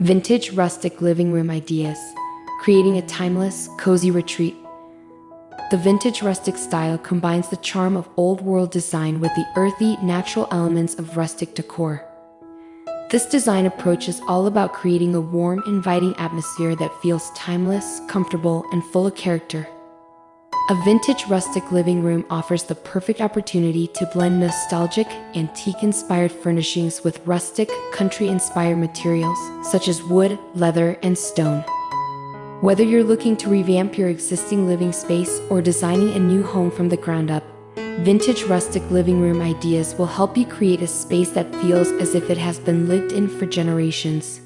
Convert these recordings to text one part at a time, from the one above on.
Vintage rustic living room ideas, creating a timeless, cozy retreat. The vintage rustic style combines the charm of old-world design with the earthy, natural elements of rustic decor. This design approach is all about creating a warm, inviting atmosphere that feels timeless, comfortable, and full of character. A vintage rustic living room offers the perfect opportunity to blend nostalgic, antique-inspired furnishings with rustic, country-inspired materials such as wood, leather, and stone. Whether you're looking to revamp your existing living space or designing a new home from the ground up, vintage rustic living room ideas will help you create a space that feels as if it has been lived in for generations.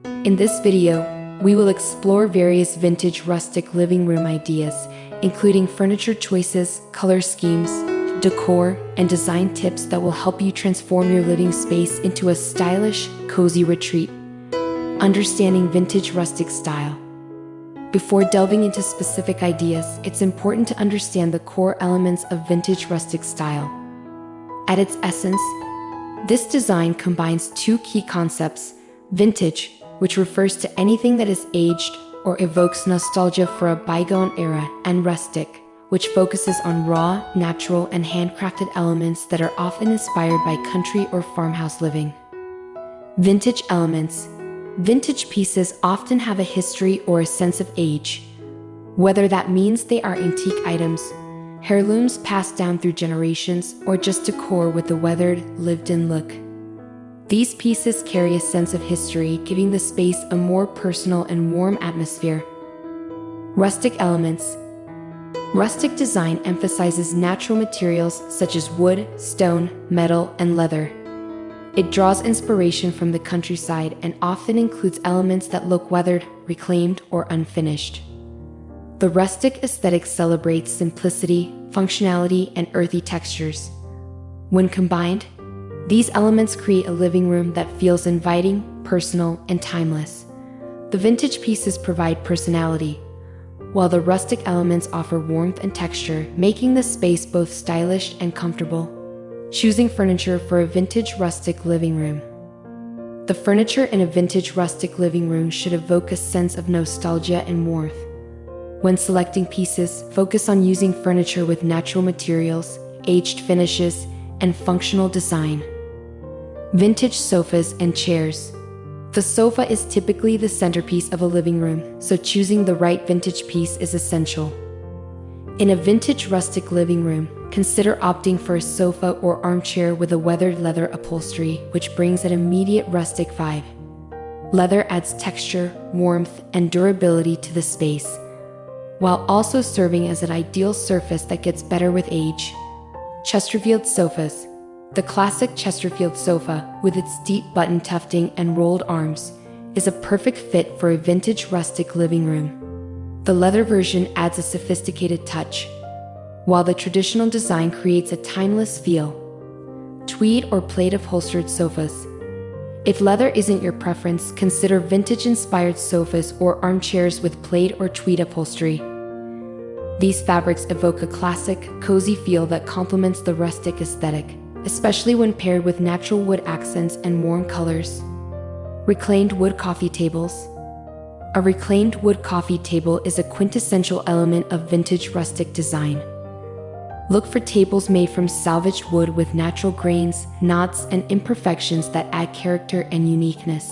In this video, we will explore various vintage rustic living room ideas, including furniture choices, color schemes, decor, and design tips that will help you transform your living space into a stylish, cozy retreat. Understanding vintage rustic style. Before delving into specific ideas, it's important to understand the core elements of vintage rustic style. At its essence, this design combines two key concepts: vintage, which refers to anything that is aged or evokes nostalgia for a bygone era, and rustic, which focuses on raw, natural, and handcrafted elements that are often inspired by country or farmhouse living. Vintage elements. Vintage pieces often have a history or a sense of age. Whether that means they are antique items, heirlooms passed down through generations, or just decor with a weathered, lived-in look. These pieces carry a sense of history, giving the space a more personal and warm atmosphere. Rustic elements. Rustic design emphasizes natural materials such as wood, stone, metal, and leather. It draws inspiration from the countryside and often includes elements that look weathered, reclaimed, or unfinished. The rustic aesthetic celebrates simplicity, functionality, and earthy textures. When combined, these elements create a living room that feels inviting, personal, and timeless. The vintage pieces provide personality, while the rustic elements offer warmth and texture, making the space both stylish and comfortable. Choosing furniture for a vintage rustic living room. The furniture in a vintage rustic living room should evoke a sense of nostalgia and warmth. When selecting pieces, focus on using furniture with natural materials, aged finishes, and functional design. Vintage sofas and chairs. The sofa is typically the centerpiece of a living room, so choosing the right vintage piece is essential. In a vintage rustic living room, consider opting for a sofa or armchair with a weathered leather upholstery, which brings an immediate rustic vibe. Leather adds texture, warmth, and durability to the space, while also serving as an ideal surface that gets better with age. Chesterfield sofas. The classic Chesterfield sofa, with its deep button tufting and rolled arms, is a perfect fit for a vintage rustic living room. The leather version adds a sophisticated touch, while the traditional design creates a timeless feel. Tweed or plaid upholstered sofas. If leather isn't your preference, consider vintage-inspired sofas or armchairs with plaid or tweed upholstery. These fabrics evoke a classic, cozy feel that complements the rustic aesthetic, especially when paired with natural wood accents and warm colors. Reclaimed wood coffee tables. A reclaimed wood coffee table is a quintessential element of vintage rustic design. Look for tables made from salvaged wood with natural grains, knots, and imperfections that add character and uniqueness.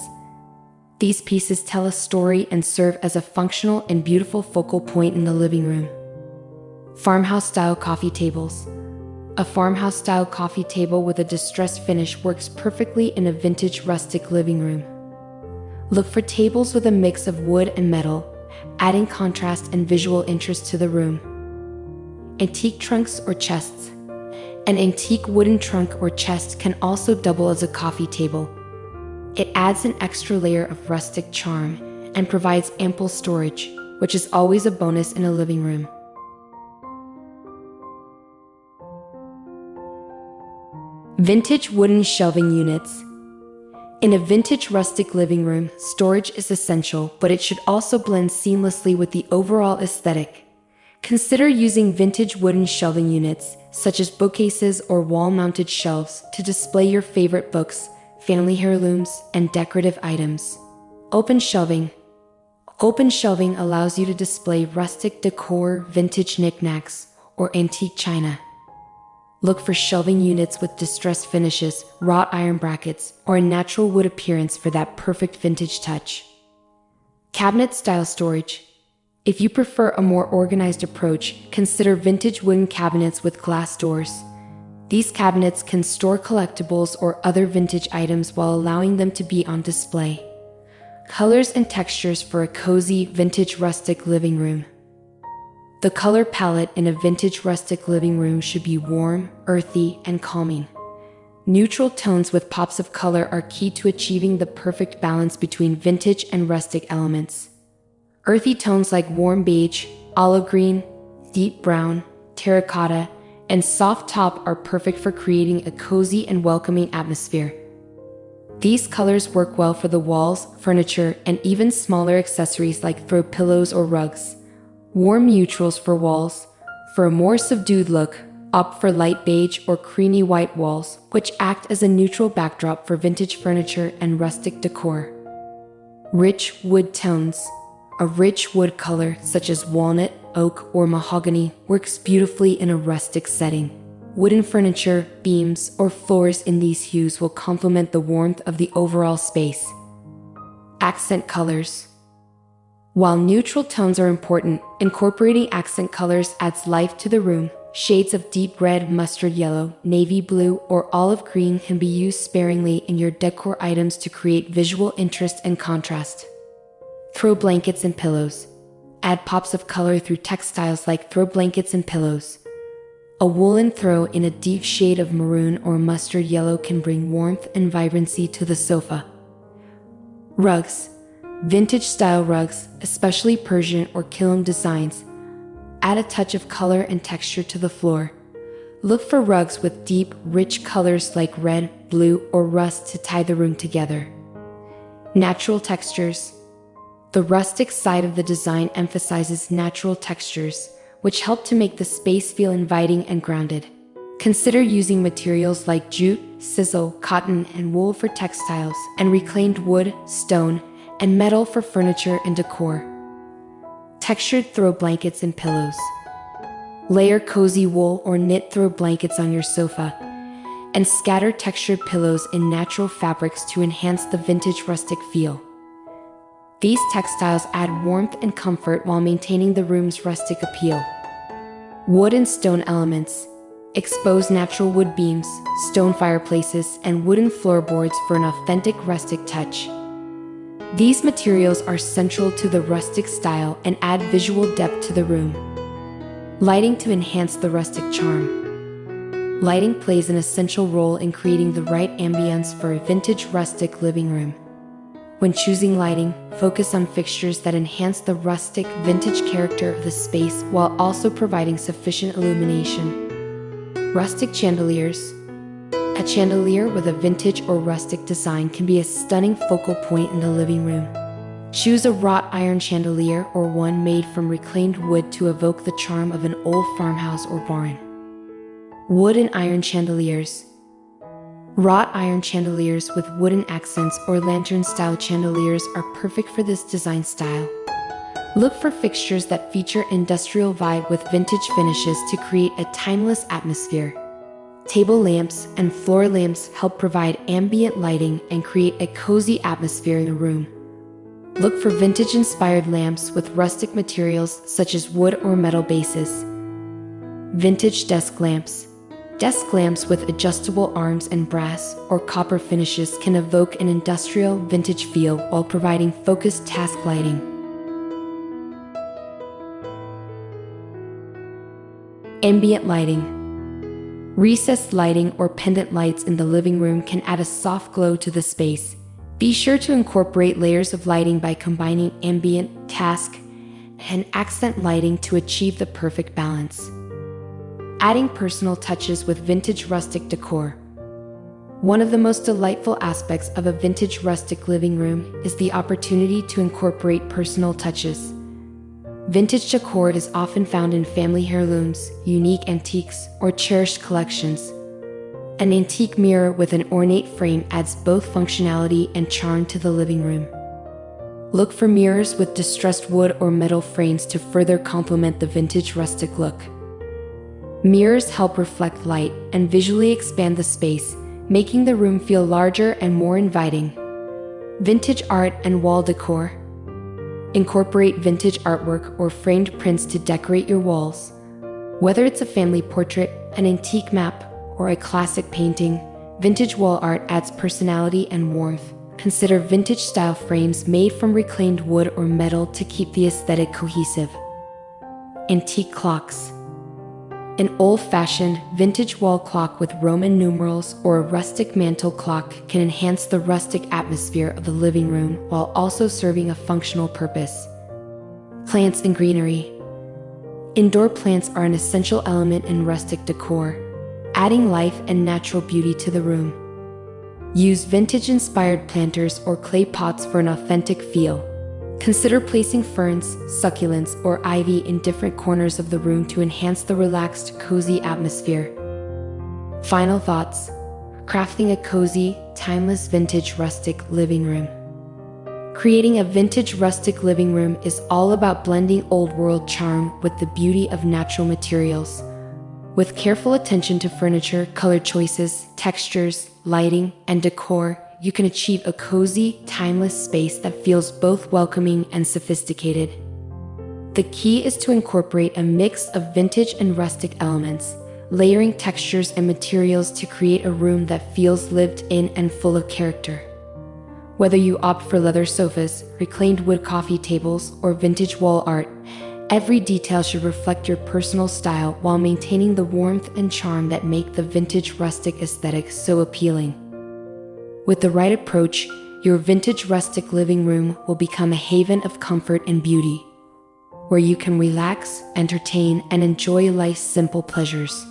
These pieces tell a story and serve as a functional and beautiful focal point in the living room. Farmhouse-style coffee tables. A farmhouse-style coffee table with a distressed finish works perfectly in a vintage rustic living room. Look for tables with a mix of wood and metal, adding contrast and visual interest to the room. Antique trunks or chests. An antique wooden trunk or chest can also double as a coffee table. It adds an extra layer of rustic charm and provides ample storage, which is always a bonus in a living room. Vintage wooden shelving units. In a vintage rustic living room, storage is essential, but it should also blend seamlessly with the overall aesthetic. Consider using vintage wooden shelving units, such as bookcases or wall-mounted shelves, to display your favorite books, family heirlooms, and decorative items. Open shelving. Open shelving allows you to display rustic decor, vintage knickknacks, or antique china. Look for shelving units with distressed finishes, wrought iron brackets, or a natural wood appearance for that perfect vintage touch. Cabinet-style storage. If you prefer a more organized approach, consider vintage wooden cabinets with glass doors. These cabinets can store collectibles or other vintage items while allowing them to be on display. Colors and textures for a cozy, vintage rustic living room. The color palette in a vintage rustic living room should be warm, earthy, and calming. Neutral tones with pops of color are key to achieving the perfect balance between vintage and rustic elements. Earthy tones like warm beige, olive green, deep brown, terracotta, and soft taupe are perfect for creating a cozy and welcoming atmosphere. These colors work well for the walls, furniture, and even smaller accessories like throw pillows or rugs. Warm neutrals for walls. For a more subdued look, opt for light beige or creamy white walls, which act as a neutral backdrop for vintage furniture and rustic decor. Rich wood tones. A rich wood color, such as walnut, oak, or mahogany, works beautifully in a rustic setting. Wooden furniture, beams, or floors in these hues will complement the warmth of the overall space. Accent colors. While neutral tones are important, incorporating accent colors adds life to the room. Shades of deep red, mustard yellow, navy blue, or olive green can be used sparingly in your decor items to create visual interest and contrast. Throw blankets and pillows. Add pops of color through textiles like throw blankets and pillows. A woolen throw in a deep shade of maroon or mustard yellow can bring warmth and vibrancy to the sofa. Rugs. Vintage-style rugs, especially Persian or Kilim designs, add a touch of color and texture to the floor. Look for rugs with deep, rich colors like red, blue, or rust to tie the room together. Natural textures. The rustic side of the design emphasizes natural textures, which help to make the space feel inviting and grounded. Consider using materials like jute, sisal, cotton, and wool for textiles, and reclaimed wood, stone, and metal for furniture and decor. Textured throw blankets and pillows. Layer cozy wool or knit throw blankets on your sofa, and scatter textured pillows in natural fabrics to enhance the vintage rustic feel. These textiles add warmth and comfort while maintaining the room's rustic appeal. Wood and stone elements. Expose natural wood beams, stone fireplaces, and wooden floorboards for an authentic rustic touch. These materials are central to the rustic style and add visual depth to the room. Lighting to enhance the rustic charm. Lighting plays an essential role in creating the right ambience for a vintage rustic living room. When choosing lighting, focus on fixtures that enhance the rustic, vintage character of the space while also providing sufficient illumination. Rustic chandeliers. A chandelier with a vintage or rustic design can be a stunning focal point in the living room. Choose a wrought iron chandelier or one made from reclaimed wood to evoke the charm of an old farmhouse or barn. Wood and iron chandeliers. Wrought iron chandeliers with wooden accents or lantern-style chandeliers are perfect for this design style. Look for fixtures that feature industrial vibe with vintage finishes to create a timeless atmosphere. Table lamps and floor lamps help provide ambient lighting and create a cozy atmosphere in the room. Look for vintage-inspired lamps with rustic materials such as wood or metal bases. Vintage desk lamps. Desk lamps with adjustable arms and brass or copper finishes can evoke an industrial, vintage feel while providing focused task lighting. Ambient lighting. Recessed lighting or pendant lights in the living room can add a soft glow to the space. Be sure to incorporate layers of lighting by combining ambient, task, and accent lighting to achieve the perfect balance. Adding personal touches with vintage rustic decor. One of the most delightful aspects of a vintage rustic living room is the opportunity to incorporate personal touches. Vintage decor is often found in family heirlooms, unique antiques, or cherished collections. An antique mirror with an ornate frame adds both functionality and charm to the living room. Look for mirrors with distressed wood or metal frames to further complement the vintage rustic look. Mirrors help reflect light and visually expand the space, making the room feel larger and more inviting. Vintage art and wall decor. Incorporate vintage artwork or framed prints to decorate your walls. Whether it's a family portrait, an antique map, or a classic painting, vintage wall art adds personality and warmth. Consider vintage-style frames made from reclaimed wood or metal to keep the aesthetic cohesive. Antique clocks. An old-fashioned, vintage wall clock with Roman numerals or a rustic mantel clock can enhance the rustic atmosphere of the living room while also serving a functional purpose. Plants and greenery. Indoor plants are an essential element in rustic decor, adding life and natural beauty to the room. Use vintage-inspired planters or clay pots for an authentic feel. Consider placing ferns, succulents, or ivy in different corners of the room to enhance the relaxed, cozy atmosphere. Final thoughts. Crafting a cozy, timeless vintage rustic living room. Creating a vintage rustic living room is all about blending old-world charm with the beauty of natural materials. With careful attention to furniture, color choices, textures, lighting, and decor, you can achieve a cozy, timeless space that feels both welcoming and sophisticated. The key is to incorporate a mix of vintage and rustic elements, layering textures and materials to create a room that feels lived in and full of character. Whether you opt for leather sofas, reclaimed wood coffee tables, or vintage wall art, every detail should reflect your personal style while maintaining the warmth and charm that make the vintage rustic aesthetic so appealing. With the right approach, your vintage rustic living room will become a haven of comfort and beauty, where you can relax, entertain, and enjoy life's simple pleasures.